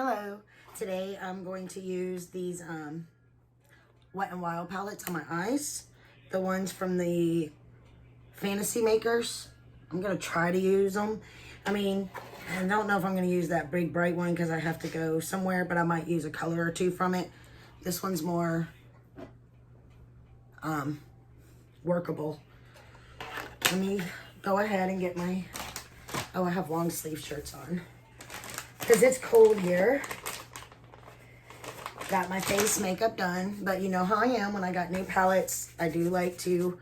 Hello, today I'm going to use these Wet n Wild palettes on my eyes. The ones from the Fantasy Makers. I'm going to try to use them. I mean, I don't know if I'm going to use that big bright one because I have to go somewhere, but I might use a color or two from it. This one's more workable. Let me go ahead and get my, oh, I have long sleeve shirts on because it's cold here. Got my face makeup done, but you know how I am when I got new palettes. I do like to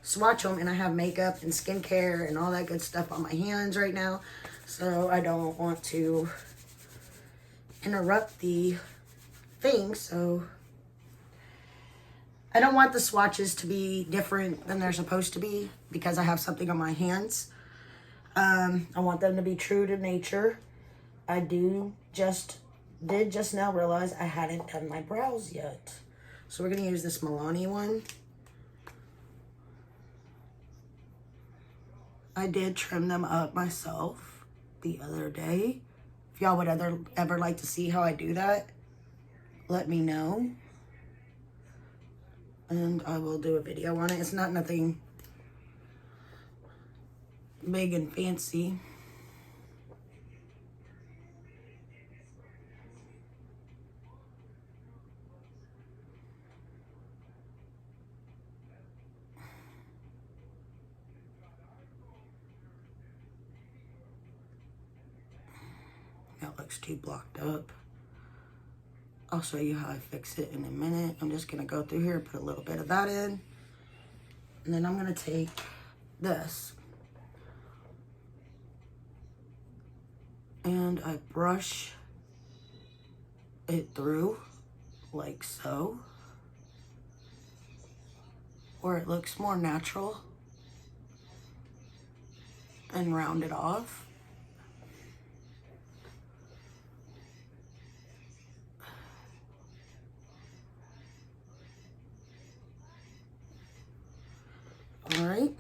swatch them, and I have makeup and skincare and all that good stuff on my hands right now, so I don't want to interrupt the thing. So I don't want the swatches to be different than they're supposed to be because I have something on my hands. I want them to be true to nature. I did just now realize I hadn't done my brows yet. So we're going to use this Milani one. I did trim them up myself the other day. If y'all would ever like to see how I do that, let me know. And I will do a video on it. It's not nothing big and fancy. That looks too blocked up. I'll show you how I fix it in a minute. I'm just gonna go through here, put a little bit of that in. And then I'm gonna take this. And I brush it through like so, where it looks more natural, and round it off. All right.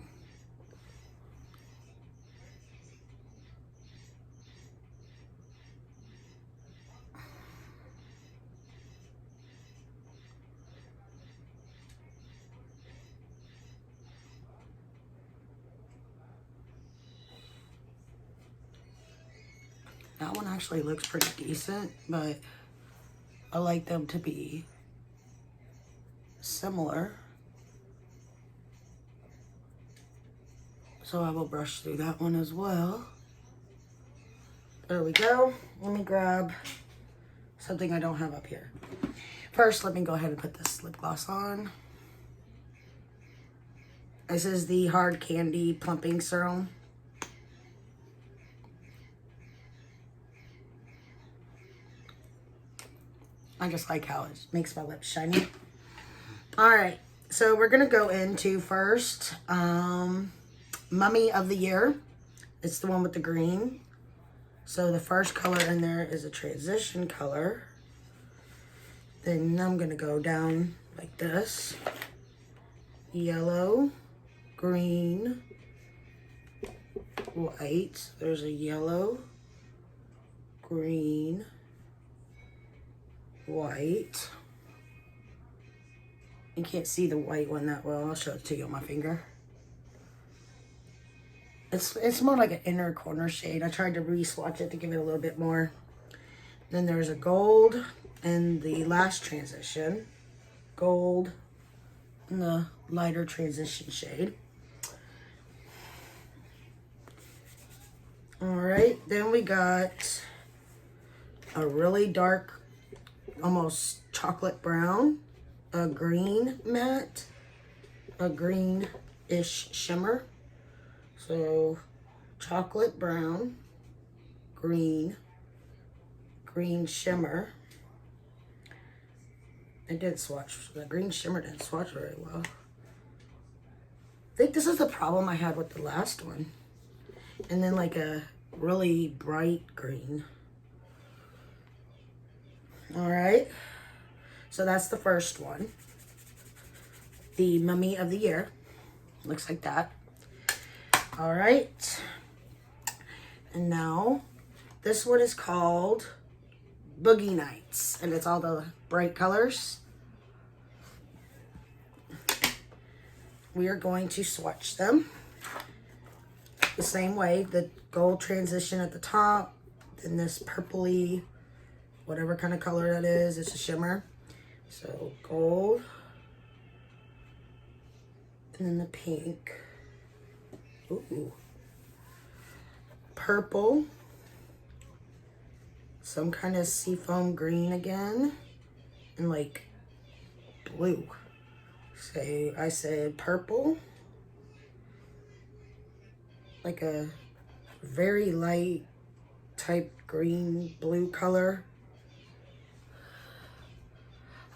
That one actually looks pretty decent, but I like them to be similar. So I will brush through that one as well. There we go. Let me grab something I don't have up here. First, let me go ahead and put this lip gloss on. This is the Hard Candy Plumping Serum. I just like how it makes my lips shiny. All right, so we're gonna go into first Mummy of the Year. It's the one with the green. So the first color in there is a transition color. Then I'm gonna go down like this. Yellow, green, white. There's a yellow, green, white. You can't see the white one that well. I'll show it to you on my finger. It's more like an inner corner shade. I tried to re-swatch it to give it a little bit more. Then there's a gold and the last transition. Gold and the lighter transition shade. All right, then we got a really dark, almost chocolate brown, a green matte, a greenish shimmer. So chocolate brown, green shimmer. It did swatch. The green shimmer didn't swatch very well. I think this is the problem I had with the last one. And then like a really bright green. All right. So that's the first one. The Mummy of the Year. Looks like that. All right. And now This one is called Boogie Nights, and it's all the bright colors. We are going to swatch them the same way. The gold transition at the top, then this purpley, whatever kind of color that is, it's a shimmer. So gold, and then the pink. Ooh. Purple, some kind of seafoam green again, and like blue. So I said purple, like a very light type green blue color.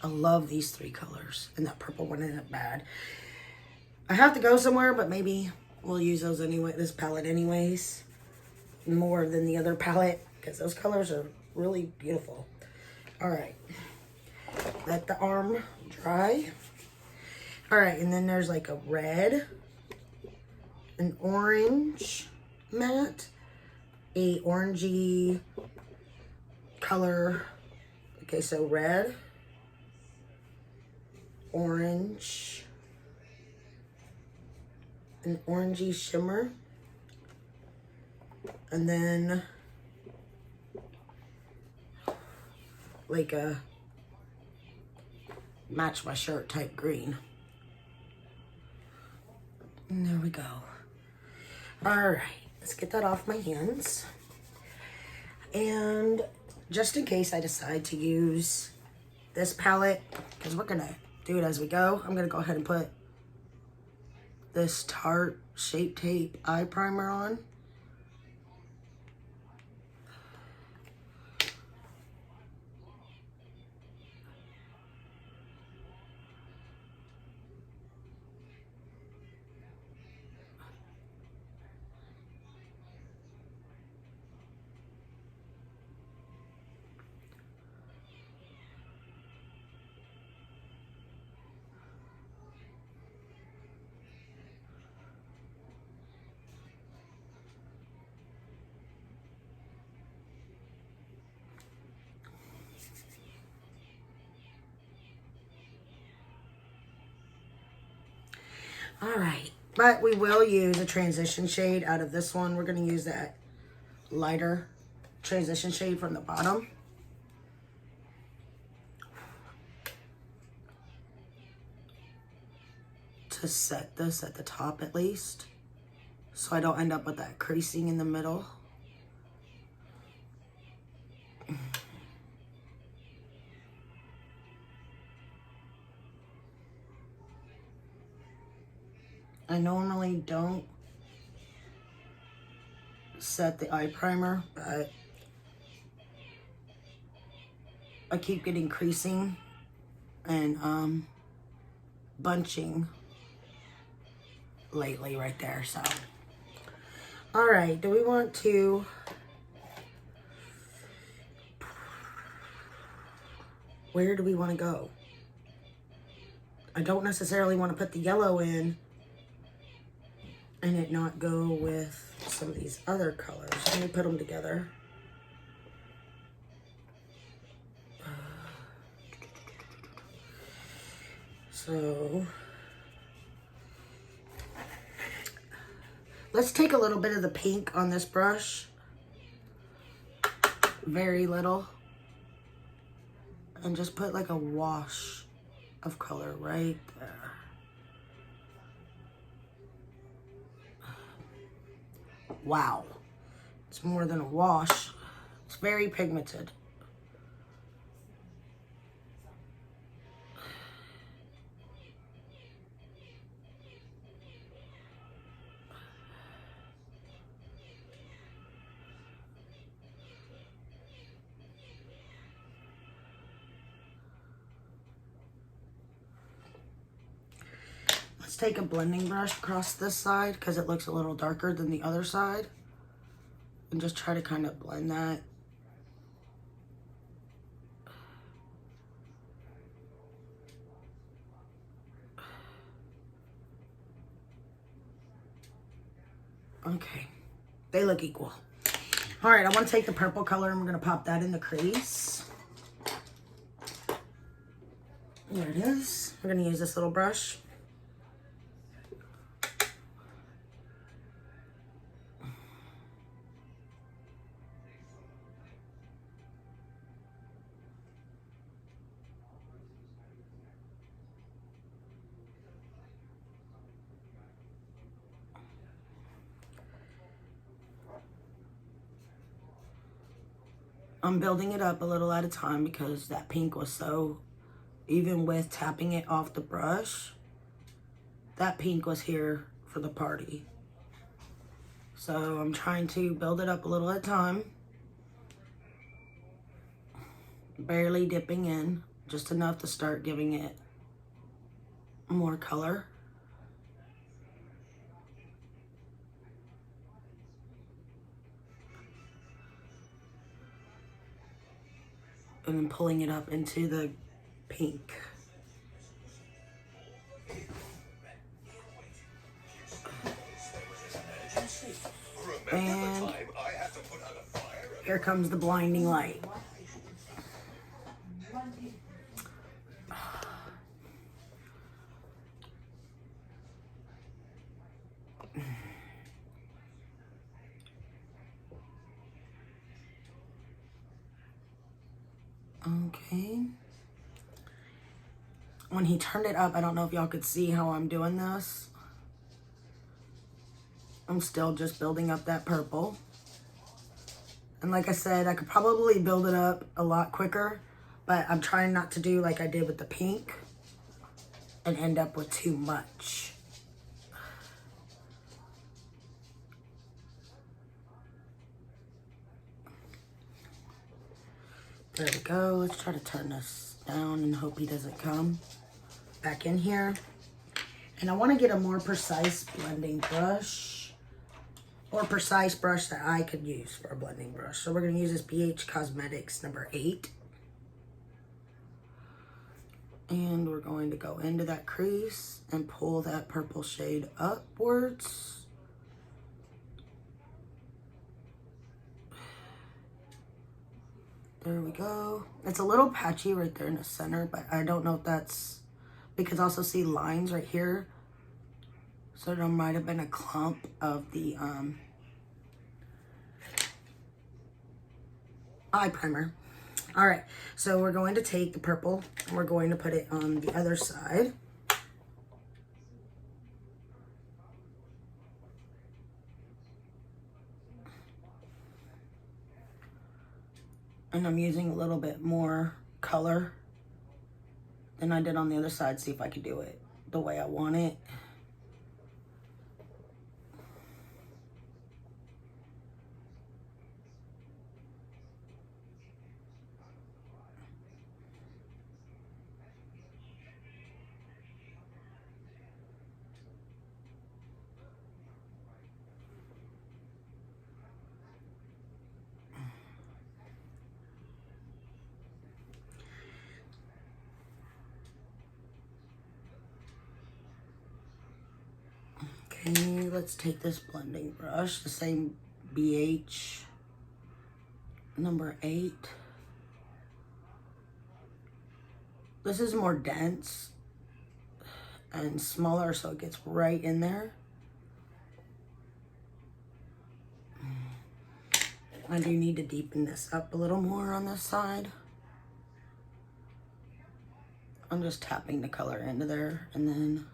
I love these three colors, and that purple one isn't bad. I have to go somewhere, but maybe we'll use those anyway, this palette anyways, more than the other palette, because those colors are really beautiful. All right, let the arm dry. All right, and then there's like a red, an orange matte, a orangey color. Okay, so red, orange, an orangey shimmer, and then like a match my shirt type green. And there we go. All right, let's get that off my hands. And just in case I decide to use this palette, because we're gonna do it as we go, I'm gonna go ahead and put this Tarte Shape Tape eye primer on. All right, but we will use a transition shade out of this one. We're going to use that lighter transition shade from the bottom. To set this at the top at least, so I don't end up with that creasing in the middle. I normally don't set the eye primer, but I keep getting creasing and bunching lately right there. So all right, do we want to where do we want to go? I don't necessarily want to put the yellow in and it not go with some of these other colors. Let me put them together. So let's take a little bit of the pink on this brush, very little, and just put like a wash of color right there. Wow, it's more than a wash. It's very pigmented. Let's take a blending brush across this side because it looks a little darker than the other side, and just try to kind of blend that. Okay, they look equal. All right, I want to take the purple color and we're going to pop that in the crease. There it is. We're going to use this little brush. I'm building it up a little at a time because that pink was so, even with tapping it off the brush, that pink was here for the party. So I'm trying to build it up a little at a time. Barely dipping in, just enough to start giving it more color. And then pulling it up into the pink. And here comes the blinding light. Okay. When he turned it up, I don't know if y'all could see how I'm doing this. I'm still just building up that purple. And like I said, I could probably build it up a lot quicker, but I'm trying not to do like I did with the pink and end up with too much. There we go. Let's try to turn this down and hope he doesn't come back in here. And I want to get a more precise blending brush, or precise brush that I could use for a blending brush. So we're going to use this BH Cosmetics number 8. And we're going to go into that crease and pull that purple shade upwards. There we go. It's a little patchy right there in the center, but I don't know if that's because I also see lines right here. So there might have been a clump of the eye primer. All right, so we're going to take the purple and we're going to put it on the other side. And I'm using a little bit more color than I did on the other side. See if I could do it the way I want it. Okay, let's take this blending brush, the same BH number 8. This is more dense and smaller, so it gets right in there. I do need to deepen this up a little more on this side. I'm just tapping the color into there and then...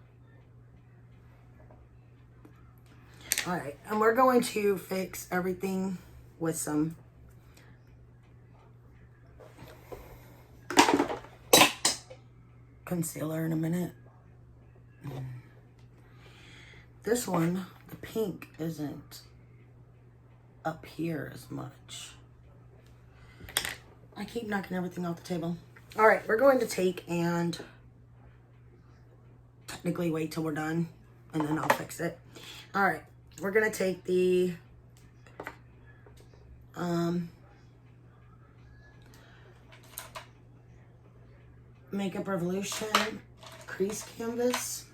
All right, and we're going to fix everything with some concealer in a minute. This one, the pink isn't up here as much. I keep knocking everything off the table. All right, we're going to take and technically wait till we're done and then I'll fix it. All right, we're gonna take the Makeup Revolution crease canvas.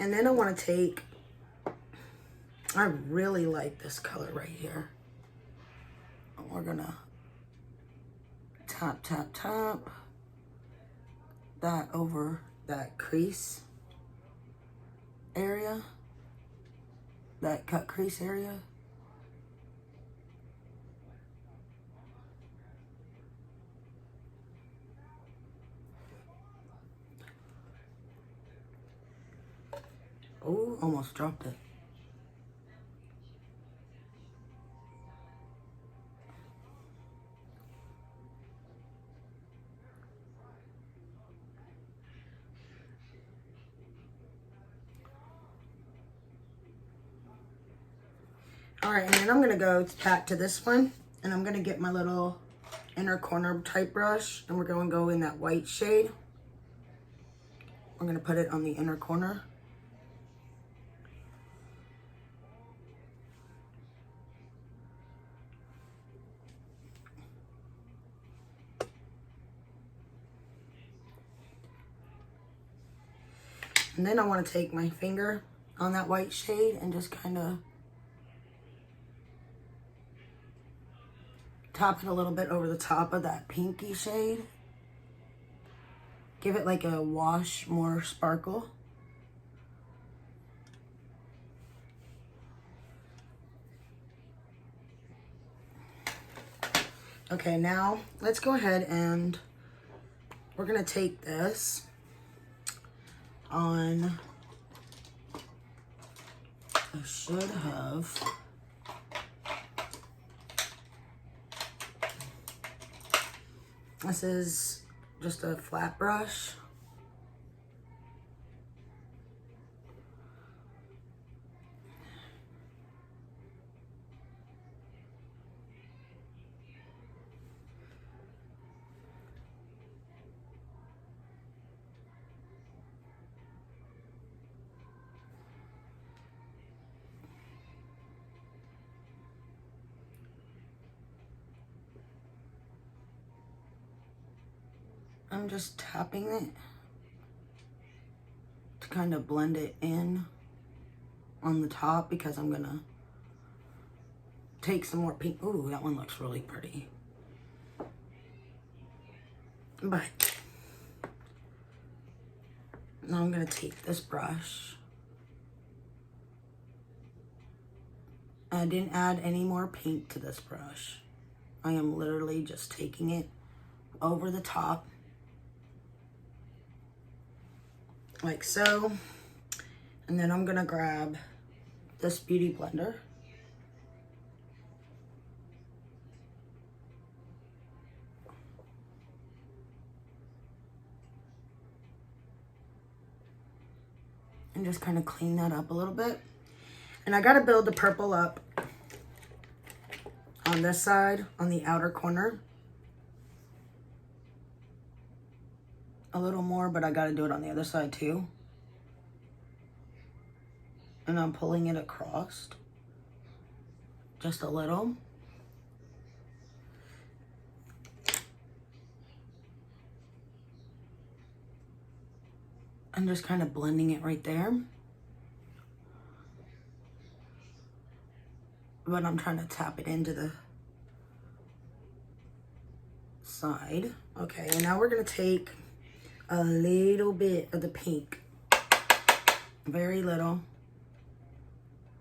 And then I want to take, I really like this color right here. We're gonna tap, tap, tap that over that crease area, that cut crease area. Oh, almost dropped it. All right, and then I'm gonna go back to this one, and I'm gonna get my little inner corner type brush, and we're going to go in that white shade. I'm gonna put it on the inner corner. And then I want to take my finger on that white shade and just kind of tap it a little bit over the top of that pinky shade. Give it like a wash, more sparkle. Okay, now let's go ahead and we're gonna take this on, I should have, this is just a flat brush. I'm just tapping it to kind of blend it in on the top because I'm gonna take some more pink. Ooh, that one looks really pretty. But now I'm gonna take this brush. I didn't add any more pink to this brush. I am literally just taking it over the top like so. And then I'm gonna grab this Beauty Blender. And just kind of clean that up a little bit. And I gotta build the purple up on this side, on the outer corner. A little more, but I gotta do it on the other side too. And I'm pulling it across just a little. I'm just kind of blending it right there. But I'm trying to tap it into the side. Okay, and now we're gonna take a little bit of the pink, very little,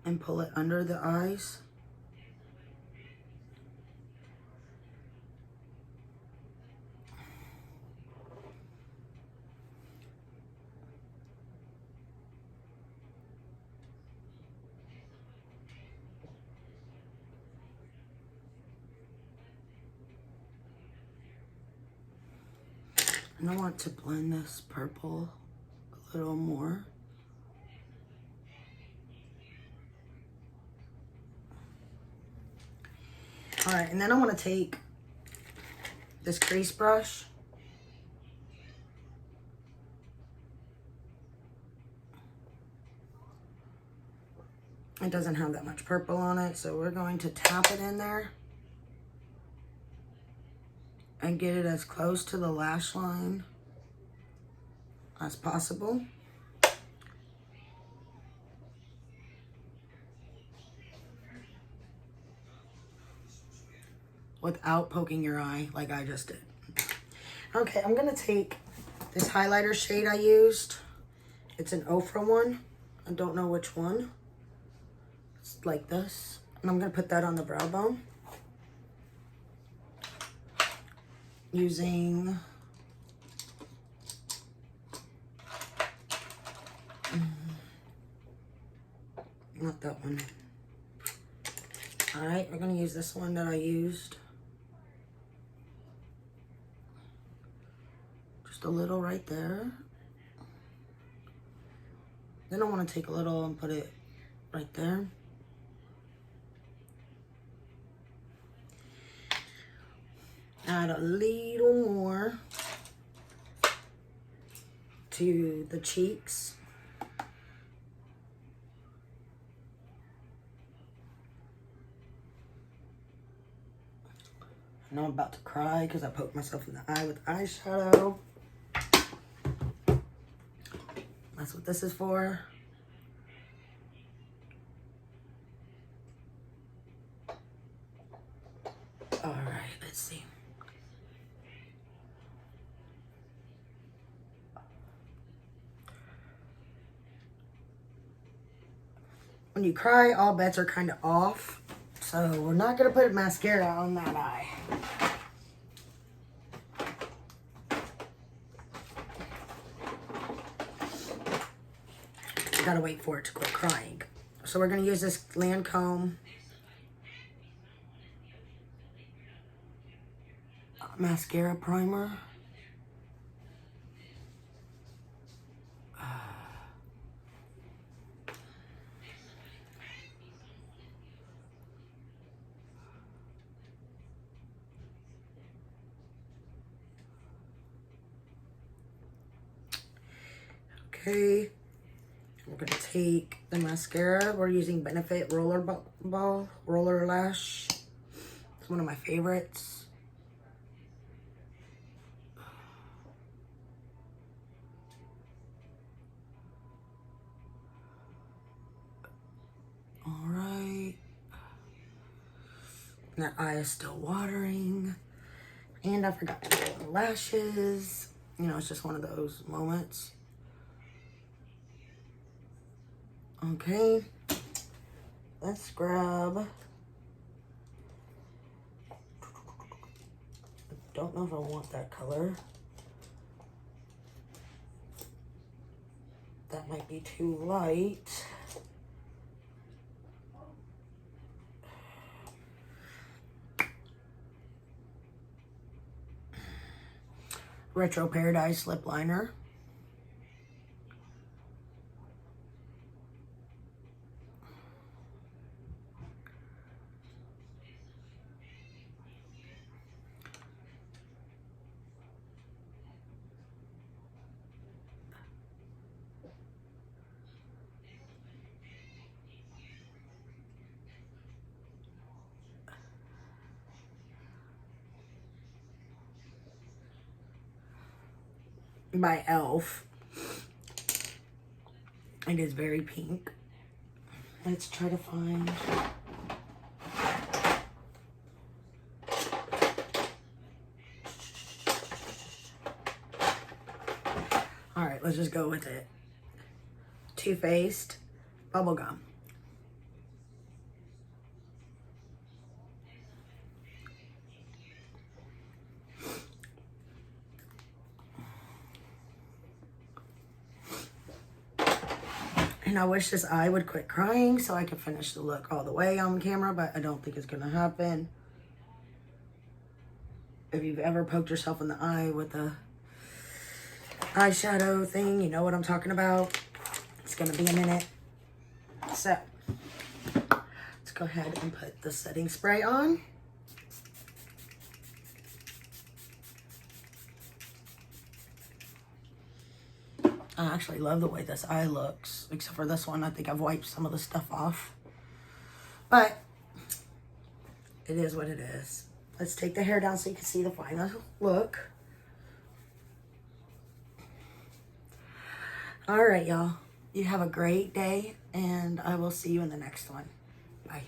and pull it under the eyes. And I want to blend this purple a little more. All right, and then I want to take this crease brush. It doesn't have that much purple on it, so we're going to tap it in there and get it as close to the lash line as possible. without poking your eye like I just did. Okay, I'm going to take this highlighter shade I used. It's an Ofra one. I don't know which one. It's like this. And I'm going to put that on the brow bone. Using... not that one. Alright, we're going to use this one that I used. Just a little right there. Then I want to take a little and put it right there. Add a little more to the cheeks. I know I'm about to cry because I poked myself in the eye with eyeshadow. That's what this is for. All right, let's see. When you cry, all bets are kind of off. So we're not going to put mascara on that eye. Gotta wait for it to quit crying. So we're going to use this Lancome mascara primer. Okay, we're going to take the mascara. We're using Benefit Roller Lash. It's one of my favorites. All right. That eye is still watering. And I forgot to do the lashes. You know, it's just one of those moments. Okay, let's grab, I don't know if I want that color. That might be too light. Retro Paradise lip liner. By e.l.f. It is very pink. Let's try to find... Alright, let's just go with it. Too Faced Bubblegum. And I wish this eye would quit crying so I could finish the look all the way on camera, but I don't think it's gonna happen. If you've ever poked yourself in the eye with a eyeshadow thing, you know what I'm talking about. It's gonna be a minute. So, let's go ahead and put the setting spray on. I actually love the way this eye looks, except for this one. I think I've wiped some of the stuff off. But it is what it is. Let's take the hair down so you can see the final look. All right, y'all. You have a great day, and I will see you in the next one. Bye.